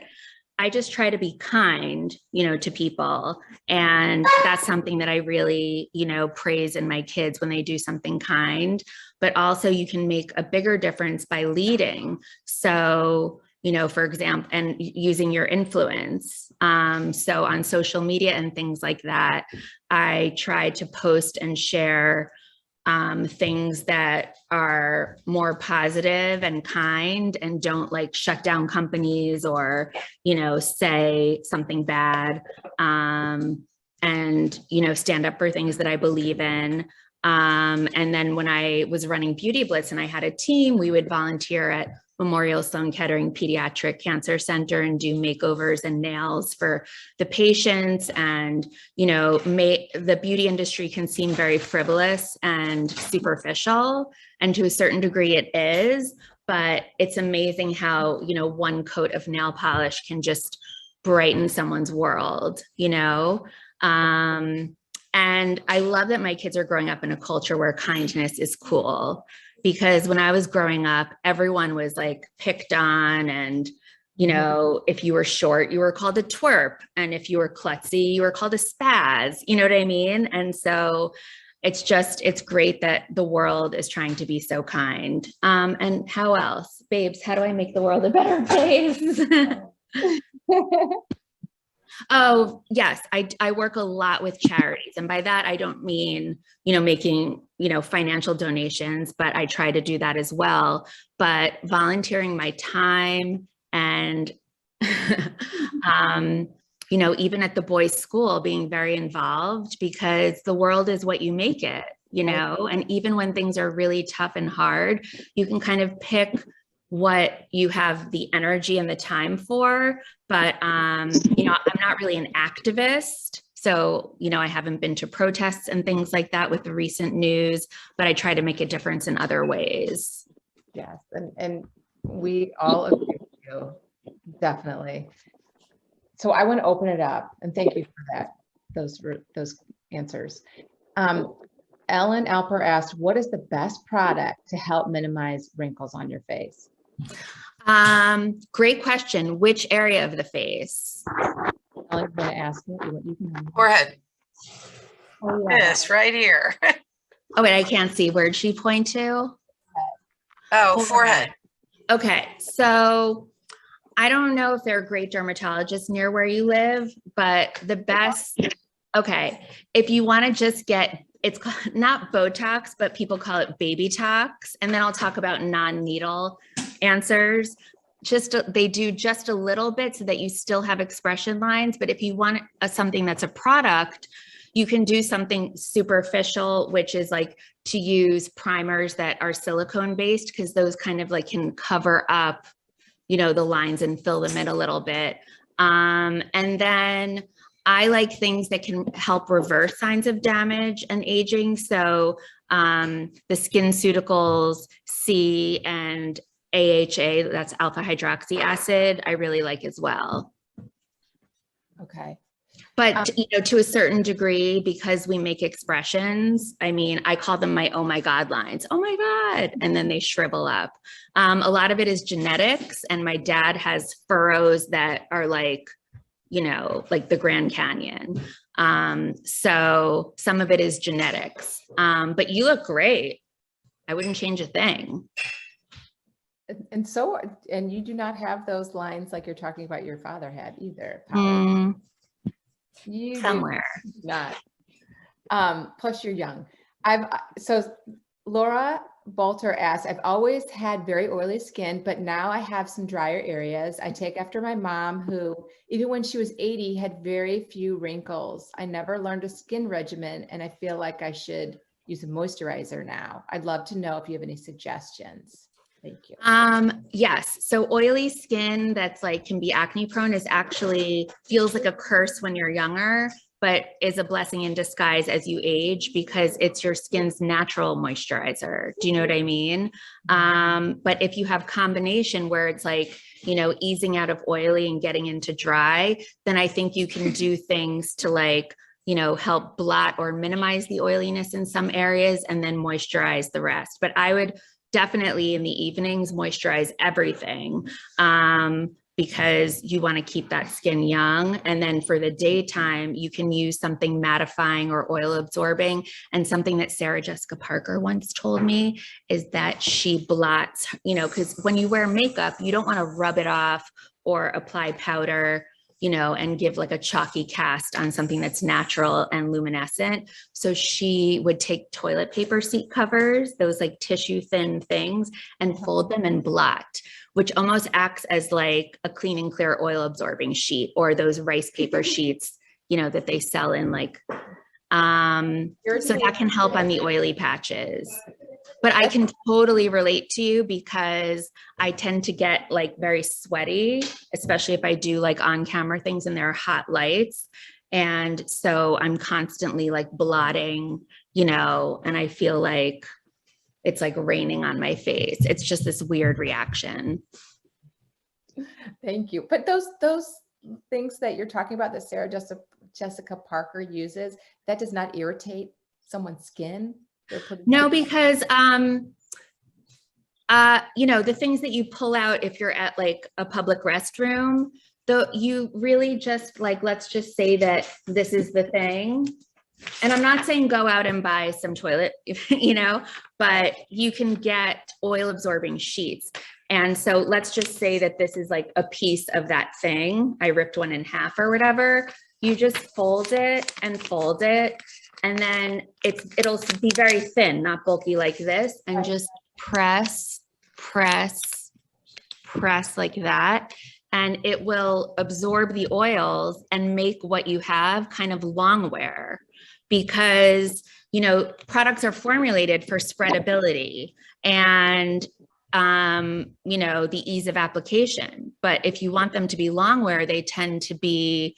I just try to be kind, to people. And that's something that I really, praise in my kids when they do something kind, but also you can make a bigger difference by leading. So, for example, and using your influence. So on social media and things like that, I try to post and share things that are more positive and kind, and don't like shut down companies or, say something bad, and, stand up for things that I believe in. And then when I was running Beauty Blitz and I had a team, we would volunteer at Memorial Sloan Kettering Pediatric Cancer Center and do makeovers and nails for the patients. And, the beauty industry can seem very frivolous and superficial. And to a certain degree it is, but it's amazing how, one coat of nail polish can just brighten someone's world, and I love that my kids are growing up in a culture where kindness is cool. Because when I was growing up, everyone was like picked on, and, if you were short, you were called a twerp. And if you were klutzy, you were called a spaz, you know what I mean? And so it's great that the world is trying to be so kind. And how else? Babes, how do I make the world a better place? Oh, yes. I work a lot with charities. And by that, I don't mean, making, financial donations, but I try to do that as well. But volunteering my time and, even at the boys' school, being very involved, because the world is what you make it, and even when things are really tough and hard, you can kind of pick what you have the energy and the time for. But, I'm not really an activist. So, I haven't been to protests and things like that with the recent news, but I try to make a difference in other ways. Yes. And we all agree with you. Definitely. So I want to open it up, and thank you for that. Those answers. Ellen Alper asked, what is the best product to help minimize wrinkles on your face? Great question. Which area of the face? Ellen's going to ask you. You can Forehead. Oh, yeah. This right here. Oh, wait, I can't see. Where'd she point to? Oh, forehead. Okay. So I don't know if there are great dermatologists near where you live, but the best, okay, if you want to just get, it's not Botox, but people call it baby tox. And then I'll talk about non-needle answers. They do just a little bit so that you still have expression lines. But if you want something that's a product, you can do something superficial, which is like to use primers that are silicone based, because those kind of like can cover up, the lines and fill them in a little bit. And then I like things that can help reverse signs of damage and aging. So the SkinCeuticals C and AHA, that's alpha hydroxy acid, I really like as well. Okay. But, to a certain degree, because we make expressions, I call them my, oh my God lines. Oh my God. And then they shrivel up. A lot of it is genetics. And my dad has furrows that are like the Grand Canyon. So some of it is genetics. But you look great. I wouldn't change a thing. And you do not have those lines like you're talking about your father had either. You Somewhere. Not. Plus you're young. So Laura Bolter asked, I've always had very oily skin, but now I have some drier areas. I take after my mom, who, even when she was 80, had very few wrinkles. I never learned a skin regimen, and I feel like I should use a moisturizer now. I'd love to know if you have any suggestions. Thank you. Yes. So oily skin that's can be acne prone is actually feels like a curse when you're younger, but is a blessing in disguise as you age, because it's your skin's natural moisturizer. Do you know what I mean? But if you have combination where it's easing out of oily and getting into dry, then I think you can do things to help blot or minimize the oiliness in some areas and then moisturize the rest. But I would definitely in the evenings moisturize everything, because you want to keep that skin young. And then for the daytime, you can use something mattifying or oil absorbing. And something that Sarah Jessica Parker once told me is that she blots, because when you wear makeup, you don't want to rub it off or apply powder, and give a chalky cast on something that's natural and luminescent. So she would take toilet paper seat covers, those tissue thin things, and fold them and blot, which almost acts as a clean and clear oil absorbing sheet, or those rice paper sheets, that they sell in so that can help on the oily patches. But I can totally relate to you, because I tend to get very sweaty, especially if I do on camera things and there are hot lights. And so I'm constantly blotting, and I feel like it's raining on my face. It's just this weird reaction. Thank you. But those things that you're talking about that Sarah Jessica Parker uses, that does not irritate someone's skin? No, because the things that you pull out if you're at a public restroom, you really just let's just say that this is the thing, and I'm not saying go out and buy some toilet, but you can get oil absorbing sheets. And so let's just say that this is like a piece of that thing. I ripped one in half or whatever. You just fold it, and then it'll be very thin, not bulky like this, and just press like that. And it will absorb the oils and make what you have kind of long wear, because, products are formulated for spreadability and, the ease of application. But if you want them to be long wear, they tend to be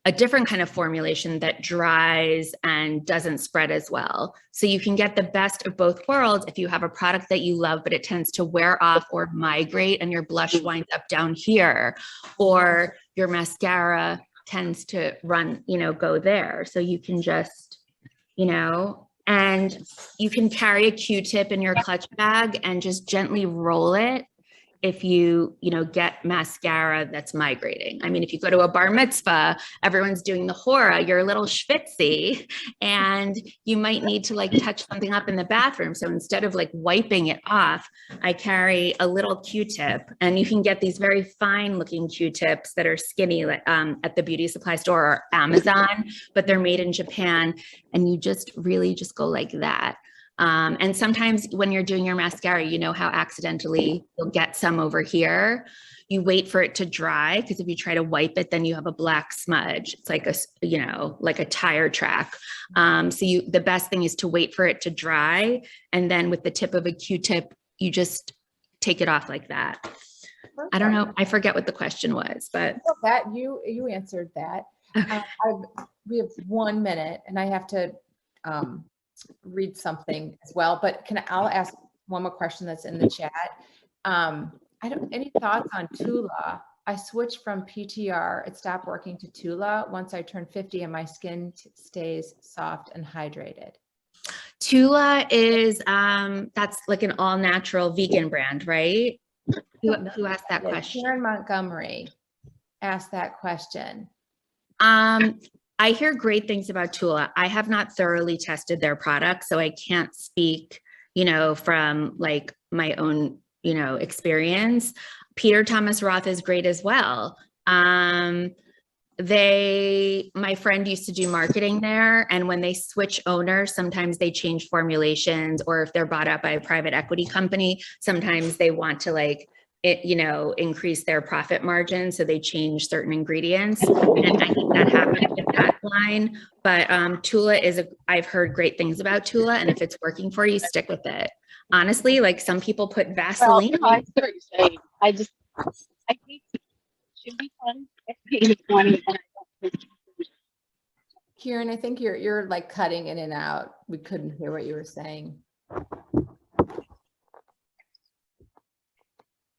a different kind of formulation that dries and doesn't spread as well. So you can get the best of both worlds if you have a product that you love, but it tends to wear off or migrate and your blush winds up down here, or your mascara tends to run, go there. So you can just, and you can carry a Q-tip in your clutch bag and just gently roll it if you get mascara that's migrating. I mean, if you go to a bar mitzvah, everyone's doing the hora, you're a little schwitzy, and you might need to like touch something up in the bathroom. So instead of like wiping it off, I carry a little Q-tip, and you can get these very fine looking Q-tips that are skinny at the beauty supply store or Amazon, but they're made in Japan. And you just really just go like that. And sometimes when you're doing your mascara, how accidentally you'll get some over here. You wait for it to dry, because if you try to wipe it, then you have a black smudge. It's like like a tire track. So the best thing is to wait for it to dry. And then with the tip of a Q-tip, you just take it off like that. Perfect. I don't know. I forget what the question was, but. That you answered that. We have 1 minute and I have to, read something as well, but I'll ask one more question that's in the chat. Any thoughts on Tula? I switched from PTR. It stopped working to Tula once I turned 50 and my skin stays soft and hydrated. Tula is, that's like an all natural vegan brand, right? Who asked that question? Karen Montgomery asked that question. I hear great things about Tula. I have not thoroughly tested their product, so I can't speak, from like my own, experience. Peter Thomas Roth is great as well. My friend used to do marketing there, and when they switch owners, sometimes they change formulations, or if they're bought up by a private equity company, sometimes they want to increase their profit margin. So they change certain ingredients. And I think that happened with that line. But Tula I've heard great things about Tula. And if it's working for you, stick with it. Honestly, like some people put Vaseline. Well, I see what you're saying. I think it should be fun. Kieran, I think you're like cutting in and out. We couldn't hear what you were saying.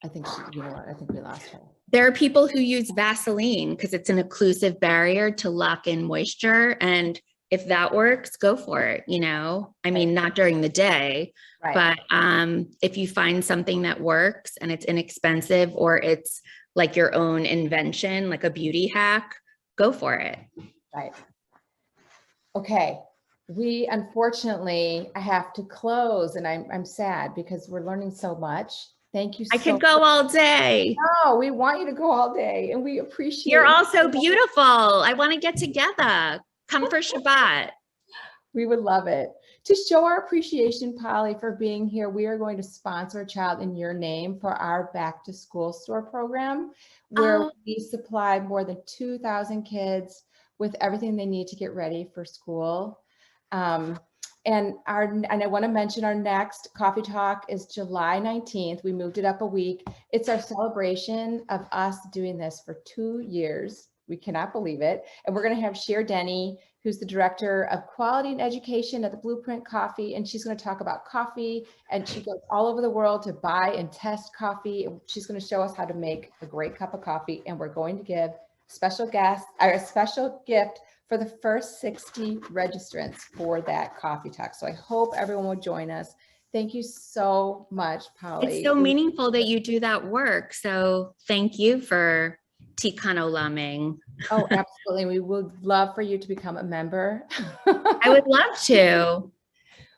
I think I think we lost her. There are people who use Vaseline because it's an occlusive barrier to lock in moisture. And if that works, go for it. I mean, not during the day, right. But if you find something that works and it's inexpensive, or it's like your own invention, like a beauty hack, go for it. Right. Okay. We unfortunately, I have to close, and I'm sad because we're learning so much. Thank you so much. I could go all day. No, we want you to go all day, and we appreciate. You're all so beautiful. I want to get together. Come for Shabbat. We would love it. To show our appreciation, Polly, for being here, we are going to sponsor a child in your name for our back to school store program, where we supply more than 2,000 kids with everything they need to get ready for school. And I want to mention our next coffee talk is July 19th. We moved it up a week. It's our celebration of us doing this for 2 years. We cannot believe it. And we're going to have Cher Denny, who's the director of quality and education at the Blueprint Coffee. And she's going to talk about coffee, and she goes all over the world to buy and test coffee. She's going to show us how to make a great cup of coffee. And we're going to give a special gift for the first 60 registrants for that coffee talk. So I hope everyone will join us. Thank you so much, Polly. It's so meaningful that you do that work. So thank you for Tikkun Olaming Oh, absolutely. We would love for you to become a member. I would love to.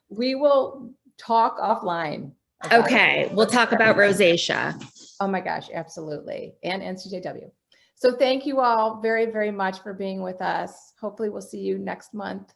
We will talk offline. about Okay, it. we'll talk about rosacea. Oh my gosh, absolutely. And NCJW. So thank you all very, very much for being with us. Hopefully we'll see you next month.